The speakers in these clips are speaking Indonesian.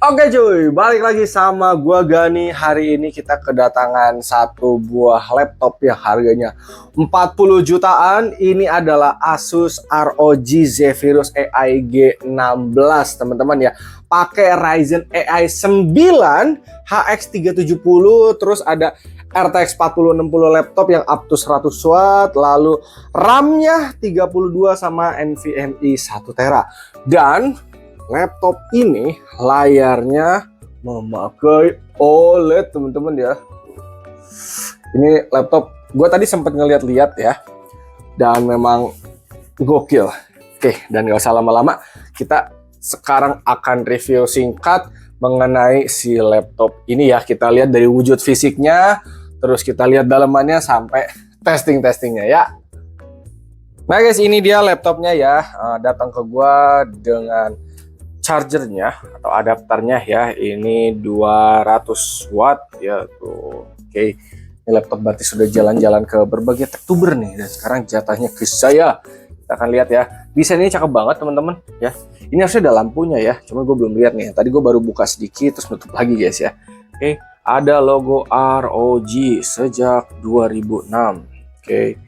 Oke cuy, balik lagi sama gua Gani. Hari ini kita kedatangan satu buah laptop yang harganya 40 jutaan. Ini adalah Asus ROG Zephyrus AI G16, teman-teman ya. Pakai Ryzen AI 9 HX370, terus ada RTX 4060 laptop yang up to 100 watt, lalu RAM-nya 32 sama NVMe 1 tera. Dan laptop ini layarnya memakai OLED, teman-teman ya. Ini laptop gue tadi sempat ngeliat-liat ya, dan memang gokil. Oke, dan gak usah lama-lama, kita sekarang akan review singkat mengenai si laptop ini ya. Kita lihat dari wujud fisiknya, terus kita lihat dalamannya sampai testing-testingnya ya. Nah guys, ini dia laptopnya ya. Datang ke gua dengan chargernya atau adapternya ya, ini 200 watt ya tuh. Oke, ini laptop berarti sudah jalan-jalan ke berbagai tektuber nih, dan sekarang jatahnya ke saya. Kita akan lihat ya, desainnya cakep banget teman-teman ya. Ini harusnya ada lampunya ya, cuma gue belum lihat nih. Tadi gue baru buka sedikit terus nutup lagi guys ya. Oke, ada logo ROG sejak 2006. Oke,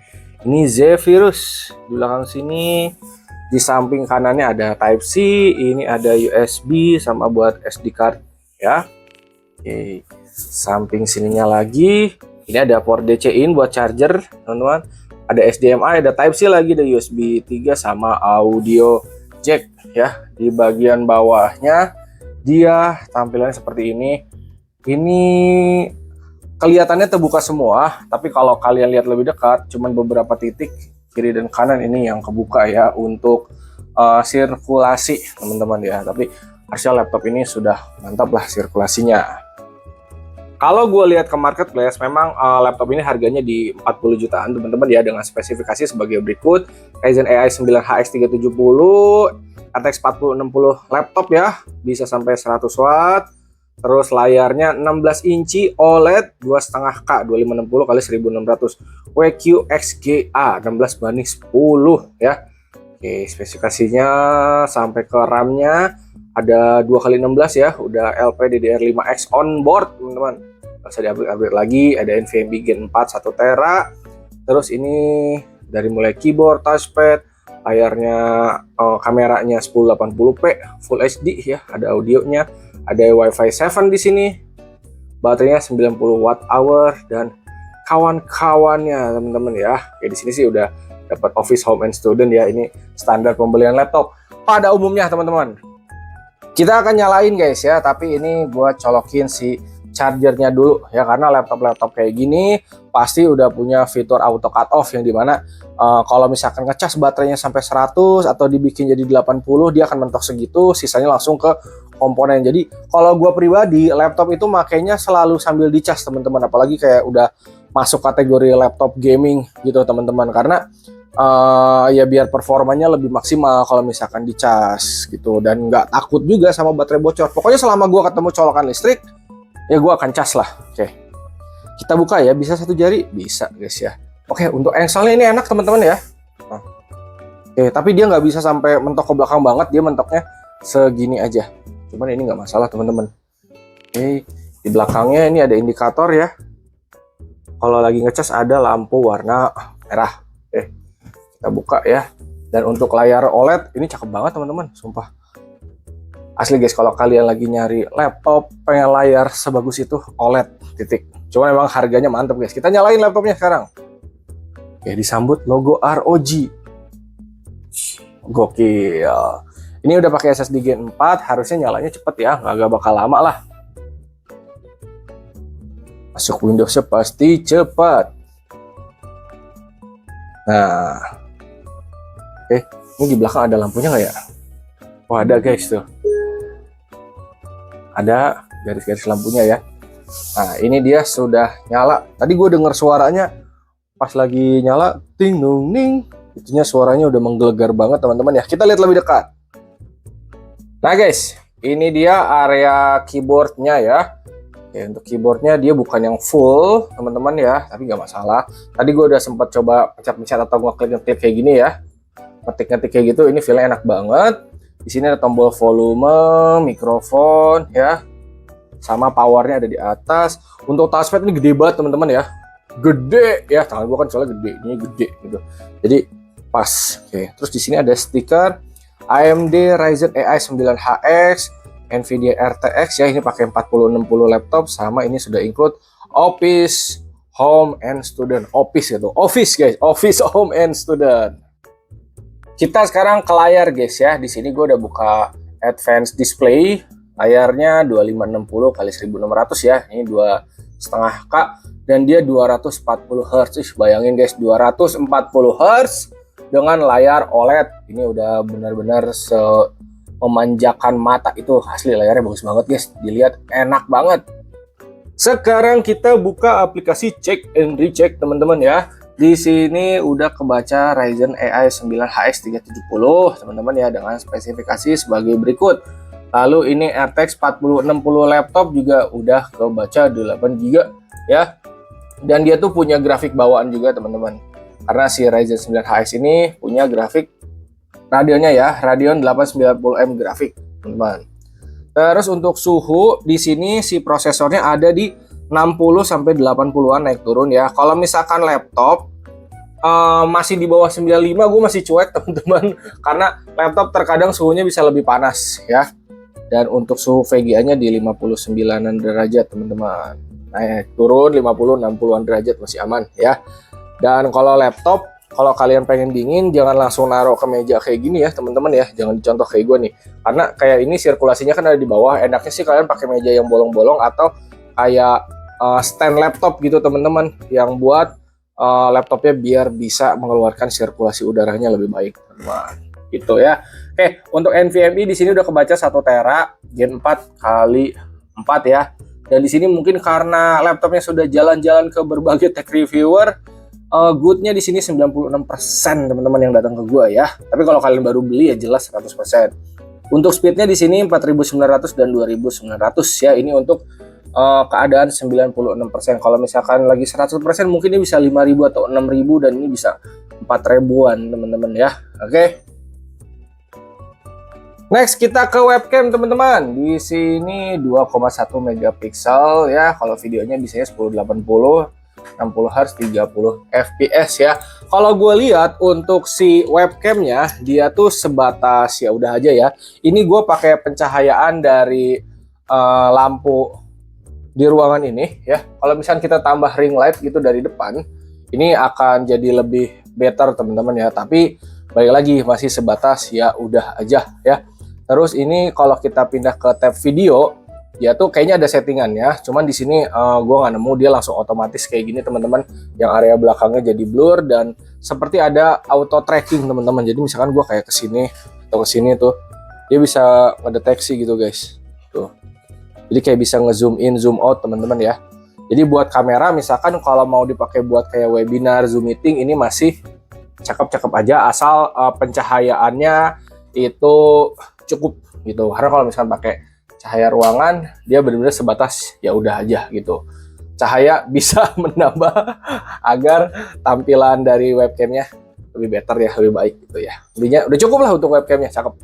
ini Zephyrus di belakang sini. Di samping kanannya ada Type C, ini ada USB sama buat SD card ya. Oke, samping sininya lagi, ini ada port DC in buat charger, teman-teman. Ada HDMI, ada Type C lagi, ada USB 3 sama audio jack ya. Di bagian bawahnya dia tampilannya seperti ini. Ini kelihatannya terbuka semua, tapi kalau kalian lihat lebih dekat, cuman beberapa titik kiri dan kanan ini yang kebuka ya untuk sirkulasi teman-teman ya. Tapi harusnya laptop ini sudah mantap lah sirkulasinya. Kalau gue lihat ke marketplace, memang laptop ini harganya di 40 jutaan teman-teman ya, dengan spesifikasi sebagai berikut: Ryzen AI 9 HX370, RTX 4060 laptop ya, bisa sampai 100 watt. Terus layarnya 16 inci OLED 2,5K 2560 x 1600 WQXGA 16:10 ya. Oke, spesifikasinya sampai ke RAM-nya ada 2x16 ya, udah LPDDR5X on board teman-teman. Bisa di-upgrade lagi, ada NVMe Gen 4 1 tera. Terus ini dari mulai keyboard, touchpad, layarnya, kameranya 1080p Full HD ya, ada audionya. Ada Wi-Fi 7 di sini, baterainya 90 Wh dan kawan-kawannya teman-teman ya. Oke, di sini sih udah dapat Office, Home, and Student ya. Ini standar pembelian laptop pada umumnya teman-teman. Kita akan nyalain guys ya, tapi ini buat colokin si chargernya dulu ya, karena laptop-laptop kayak gini pasti udah punya fitur auto cut off, yang dimana kalau misalkan ngecas baterainya sampai 100 atau dibikin jadi 80, dia akan mentok segitu, sisanya langsung ke komponen. Jadi kalau gue pribadi, laptop itu makanya selalu sambil dicas teman-teman, apalagi kayak udah masuk kategori laptop gaming gitu teman-teman, karena ya biar performanya lebih maksimal kalau misalkan dicas gitu, dan nggak takut juga sama baterai bocor. Pokoknya selama gue ketemu colokan listrik ya gue akan cas lah. Oke, kita buka ya, bisa satu jari bisa guys ya. Oke, untuk engselnya ini enak teman-teman ya. Oke, tapi dia nggak bisa sampai mentok ke belakang banget, dia mentoknya segini aja. Cuman ini nggak masalah teman-teman. Oke, di belakangnya ini ada indikator ya. Kalau lagi ngecas ada lampu warna merah. Oke, kita buka ya. Dan untuk layar OLED ini cakep banget teman-teman, sumpah. Asli guys, kalau kalian lagi nyari laptop pengen layar sebagus itu, OLED titik. Cuma memang harganya mantap guys. Kita nyalain laptopnya sekarang. Oke, disambut logo ROG. Gokil. Ini udah pakai SSD Gen 4, harusnya nyalanya cepet ya, nggak bakal lama lah. Masuk Windows-nya pasti cepat. Nah, oke, ini di belakang ada lampunya nggak ya? Wah, ada guys tuh. Ada garis-garis lampunya ya. Nah, ini dia sudah nyala. Tadi gue dengar suaranya pas lagi nyala, ting nung ning. Itunya suaranya udah menggelegar banget teman-teman ya. Kita lihat lebih dekat. Nah guys, ini dia area keyboardnya ya. Oke, untuk keyboardnya dia bukan yang full teman-teman ya, tapi nggak masalah. Tadi gue udah sempat coba pencet-pencet atau ngeklik-ngeklik kayak gini ya. Ngetik-ngetik kayak gitu, ini feelnya enak banget. Di sini ada tombol volume, mikrofon ya, sama powernya ada di atas. Untuk touchpad ini gede banget teman-teman ya, gede ya. Tangan gua kan soalnya gede, ini gede gitu. Jadi pas. Oke. Terus di sini ada stiker AMD Ryzen AI 9HX, Nvidia RTX ya. Ini pakai 4060 laptop, sama ini sudah include Office, Home, and Student. Office gitu, Office guys, Office, Home, and Student. Kita sekarang ke layar guys ya. Di sini gue udah buka advanced display. Layarnya 2560 x 1600 ya. Ini 2,5K dan dia 240 Hz. Bayangin guys, 240 Hz dengan layar OLED. Ini udah benar-benar memanjakan mata. Itu asli, layarnya bagus banget guys. Dilihat enak banget. Sekarang kita buka aplikasi check and recheck teman-teman ya. Di sini udah kebaca Ryzen AI 9HX 370 teman-teman ya, dengan spesifikasi sebagai berikut. Lalu ini RTX 4060 laptop juga udah kebaca 8GB ya. Dan dia tuh punya grafik bawaan juga teman-teman. Karena si Ryzen 9HX ini punya grafik Radeonnya ya, Radeon 890M grafik teman-teman. Terus untuk suhu di sini si prosesornya ada di 60 sampai 80-an naik turun ya. Kalau misalkan laptop masih di bawah 95, gue masih cuek teman-teman, karena laptop terkadang suhunya bisa lebih panas ya. Dan untuk suhu VGA-nya di 59-an derajat teman-teman. Naik turun 50-60-an derajat masih aman ya. Dan kalau laptop, kalau kalian pengen dingin, jangan langsung naruh ke meja kayak gini ya teman-teman ya. Jangan dicontoh kayak gue nih, karena kayak ini sirkulasinya kan ada di bawah. Enaknya sih kalian pakai meja yang bolong-bolong atau kayak stand laptop gitu teman-teman, yang buat laptopnya biar bisa mengeluarkan sirkulasi udaranya lebih baik teman-teman. Gitu ya. Oke, untuk NVMe di sini udah kebaca 1 tera Gen 4 kali 4 ya. Dan di sini mungkin karena laptopnya sudah jalan-jalan ke berbagai tech reviewer, goodnya di sini 96% teman-teman yang datang ke gua ya. Tapi kalau kalian baru beli ya jelas 100%. Untuk speednya di sini 4900 dan 2900 ya. Ini untuk keadaan 96%. Kalau misalkan lagi 100% mungkin ini bisa 5000 atau 6000, dan ini bisa 4000-an teman-teman ya. Oke. Next kita ke webcam teman-teman. Di sini 2,1 megapiksel ya. Kalau videonya biasanya 1080 60 Hz 30 fps ya. Kalau gue lihat untuk si webcamnya, dia tuh sebatas ya udah aja ya. Ini gue pakai pencahayaan dari lampu di ruangan ini ya. Kalau misalnya kita tambah ring light gitu dari depan, ini akan jadi lebih better teman-teman ya. Tapi balik lagi masih sebatas ya udah aja ya. Terus ini kalau kita pindah ke tab video, ya tuh kayaknya ada settingannya. Cuman di sini gue nggak nemu, dia langsung otomatis kayak gini teman-teman. Yang area belakangnya jadi blur dan seperti ada auto tracking teman-teman. Jadi misalkan gue kayak kesini atau kesini tuh, dia bisa ngedeteksi gitu guys. Tuh. Jadi kayak bisa nge-zoom in, zoom out teman-teman ya. Jadi buat kamera misalkan kalau mau dipakai buat kayak webinar, Zoom meeting, ini masih cakep-cakep aja asal pencahayaannya itu cukup gitu. Karena kalau misalkan pakai cahaya ruangan, dia benar-benar sebatas ya udah aja gitu. Cahaya bisa menambah agar tampilan dari webcamnya lebih better ya, lebih baik gitu ya. Intinya udah cukup lah untuk webcamnya, cakep.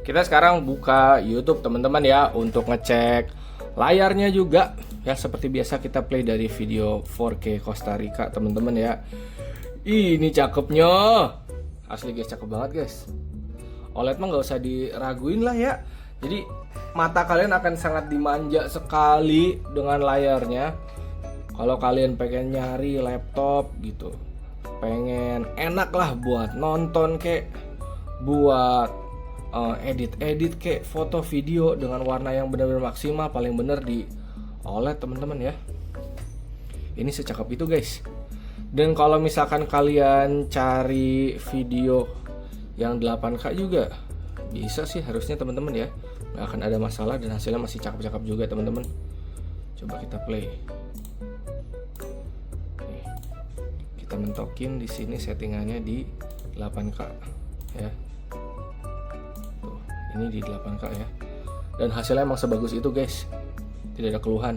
Kita sekarang buka YouTube teman-teman ya, untuk ngecek layarnya juga ya. Seperti biasa kita play dari video 4K Costa Rica teman-teman ya. Ini cakepnya, asli guys, cakep banget guys. OLED mah nggak usah diraguin lah ya. Jadi mata kalian akan sangat dimanja sekali dengan layarnya. Kalau kalian pengen nyari laptop gitu, pengen enak lah buat nonton kek, buat edit-edit kek, foto video dengan warna yang benar-benar maksimal, paling bener di OLED teman-teman ya. Ini secakep itu guys. Dan kalau misalkan kalian cari video yang 8K juga Bisa sih harusnya teman-teman ya, nggak akan ada masalah dan hasilnya masih cakep-cakep juga teman-teman. Coba kita play. Nih, kita mentokin di sini settingannya di 8K ya. Tuh, ini di 8K ya. Dan hasilnya emang sebagus itu guys, tidak ada keluhan.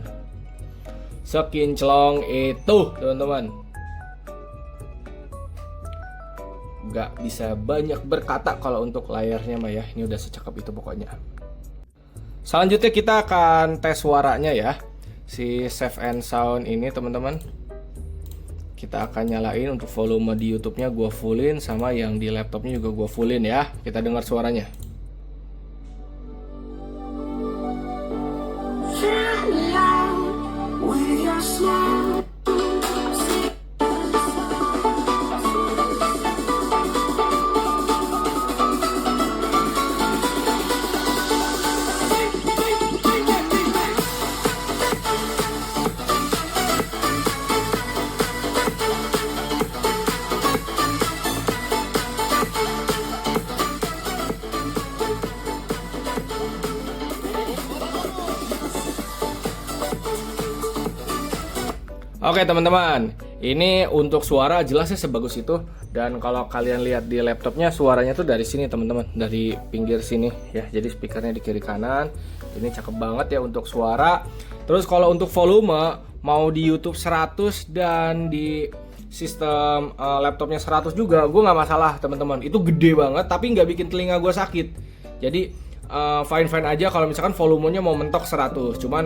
Sekinclong itu teman-teman. Nggak bisa banyak berkata kalau untuk layarnya mah ya, ini udah secakep itu pokoknya. Selanjutnya kita akan tes suaranya ya, si Safe and Sound ini teman-teman. Kita akan nyalain untuk volume di YouTube-nya gua fullin, sama yang di laptopnya juga gua fullin ya. Kita dengar suaranya. Oke teman-teman, ini untuk suara jelasnya sebagus itu. Dan kalau kalian lihat di laptopnya, suaranya tuh dari sini teman-teman, dari pinggir sini ya. Jadi speakernya di kiri kanan. Ini cakep banget ya untuk suara. Terus kalau untuk volume, mau di YouTube 100 dan di sistem laptopnya 100 juga, gue nggak masalah teman-teman. Itu gede banget, tapi nggak bikin telinga gue sakit. Jadi fine-fine aja kalau misalkan volumenya mau mentok 100. Cuman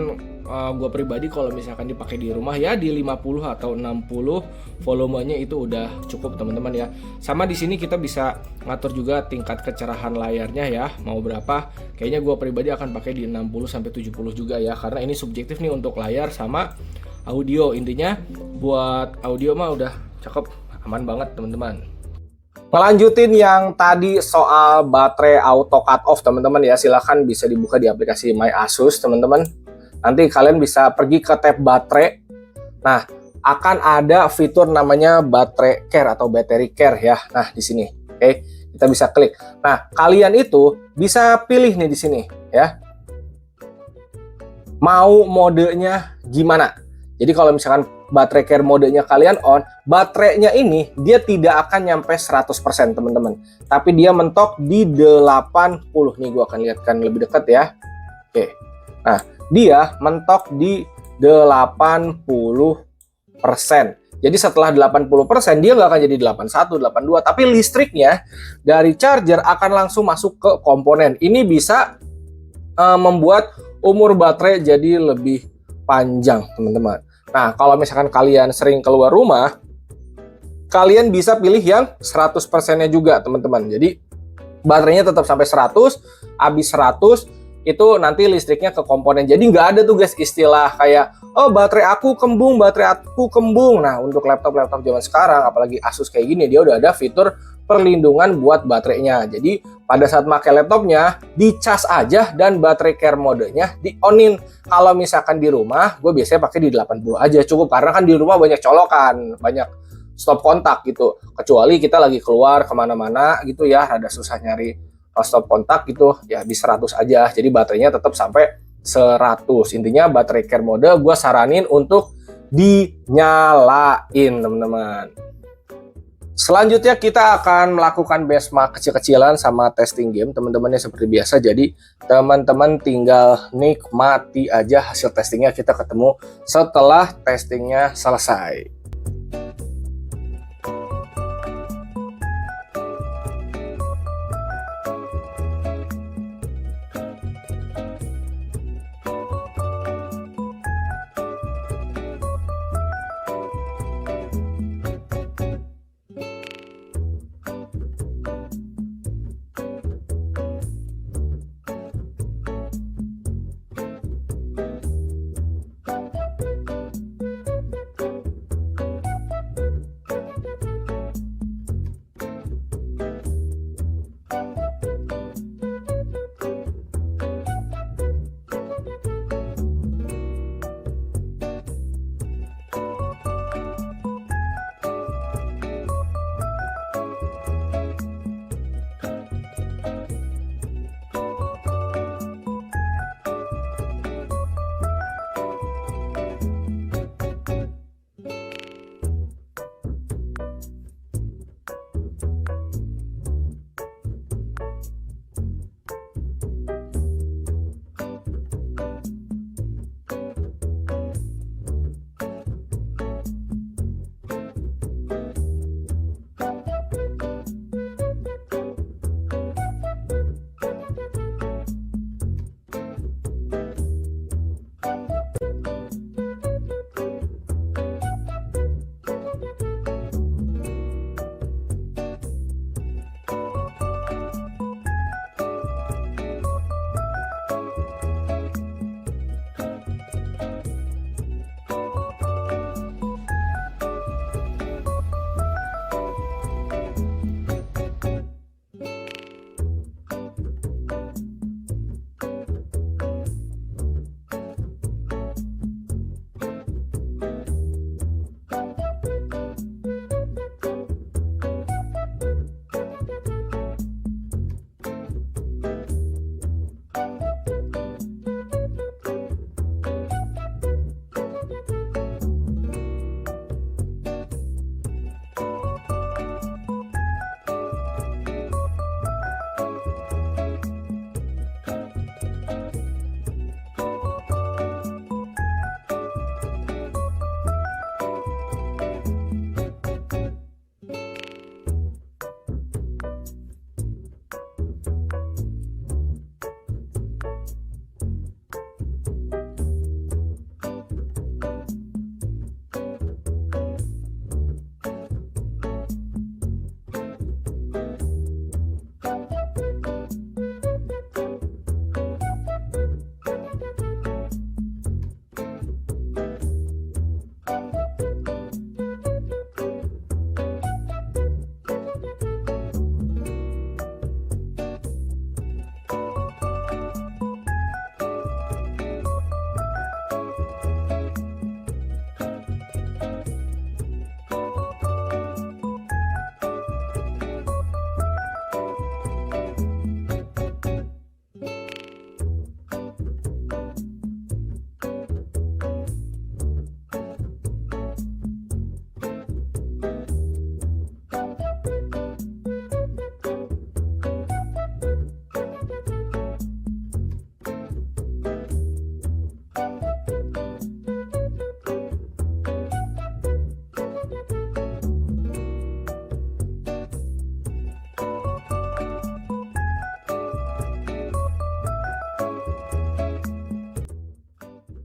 gue pribadi kalau misalkan dipakai di rumah ya di 50 atau 60 volumenya itu udah cukup teman-teman ya. Sama di sini kita bisa ngatur juga tingkat kecerahan layarnya ya, mau berapa. Kayaknya gue pribadi akan pakai di 60 sampai 70 juga ya, karena ini subjektif nih untuk layar sama audio. Intinya buat audio mah udah cakep, aman banget teman-teman. Ngelanjutin yang tadi soal baterai auto cut off teman-teman ya, silahkan bisa dibuka di aplikasi My Asus teman-teman. Nanti kalian bisa pergi ke tab baterai. Nah, akan ada fitur namanya baterai care atau battery care ya. Nah, di sini. Oke, kita bisa klik. Nah, kalian itu bisa pilih nih di sini ya. Mau modenya gimana? Jadi kalau misalkan baterai care modenya kalian on, baterainya ini dia tidak akan nyampe 100% teman-teman. Tapi dia mentok di 80. Nih gua akan lihatkan lebih dekat ya. Oke. Nah, dia mentok di 80%. Jadi setelah 80% dia nggak akan jadi 81, 82. Tapi listriknya dari charger akan langsung masuk ke komponen. Ini bisa membuat umur baterai jadi lebih panjang teman-teman. Nah, kalau misalkan kalian sering keluar rumah, kalian bisa pilih yang 100%-nya juga teman-teman. Jadi baterainya tetap sampai 100, habis 100 itu nanti listriknya ke komponen. Jadi nggak ada tuh guys istilah kayak, oh baterai aku kembung, baterai aku kembung. Nah, untuk laptop-laptop zaman sekarang, apalagi Asus kayak gini, dia udah ada fitur perlindungan buat baterainya. Jadi pada saat pakai laptopnya, dicas aja dan baterai care modenya di-onin. Kalau misalkan di rumah, gue biasanya pakai di 80 aja cukup, karena kan di rumah banyak colokan, banyak stop kontak gitu. Kecuali kita lagi keluar kemana-mana gitu ya, rada susah nyari stop kontak gitu, ya di 100 aja. Jadi baterainya tetap sampai 100. Intinya baterai care mode gue saranin untuk dinyalain teman-teman. Selanjutnya kita akan melakukan benchmark kecil-kecilan sama testing game teman-temannya seperti biasa. Jadi teman-teman tinggal nikmati aja hasil testingnya. Kita ketemu setelah testingnya selesai.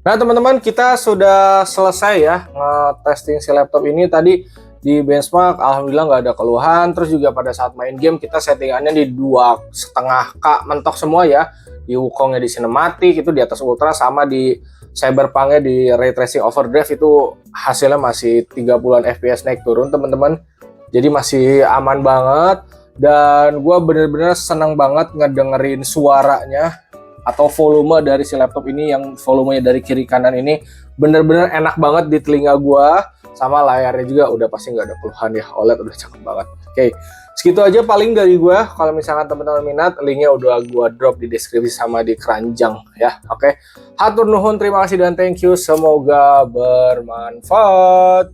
Nah teman-teman, kita sudah selesai ya nge-testing si laptop ini. Tadi di benchmark alhamdulillah nggak ada keluhan. Terus juga pada saat main game kita settingannya di 2,5K mentok semua ya. Di Wukongnya di cinematic, itu di atas ultra, sama di Cyberpunknya di ray tracing overdrive, itu hasilnya masih 30-an fps naik turun teman-teman. Jadi masih aman banget. Dan gue bener-bener senang banget ngedengerin suaranya atau volume dari si laptop ini, yang volumenya dari kiri kanan ini bener-bener enak banget di telinga gua. Sama layarnya juga udah pasti nggak ada keluhan ya, OLED udah cakep banget. Oke, segitu aja paling dari gua. Kalau misalkan teman-teman minat, linknya udah gua drop di deskripsi sama di keranjang ya. Oke, hatur nuhun, terima kasih dan thank you, semoga bermanfaat.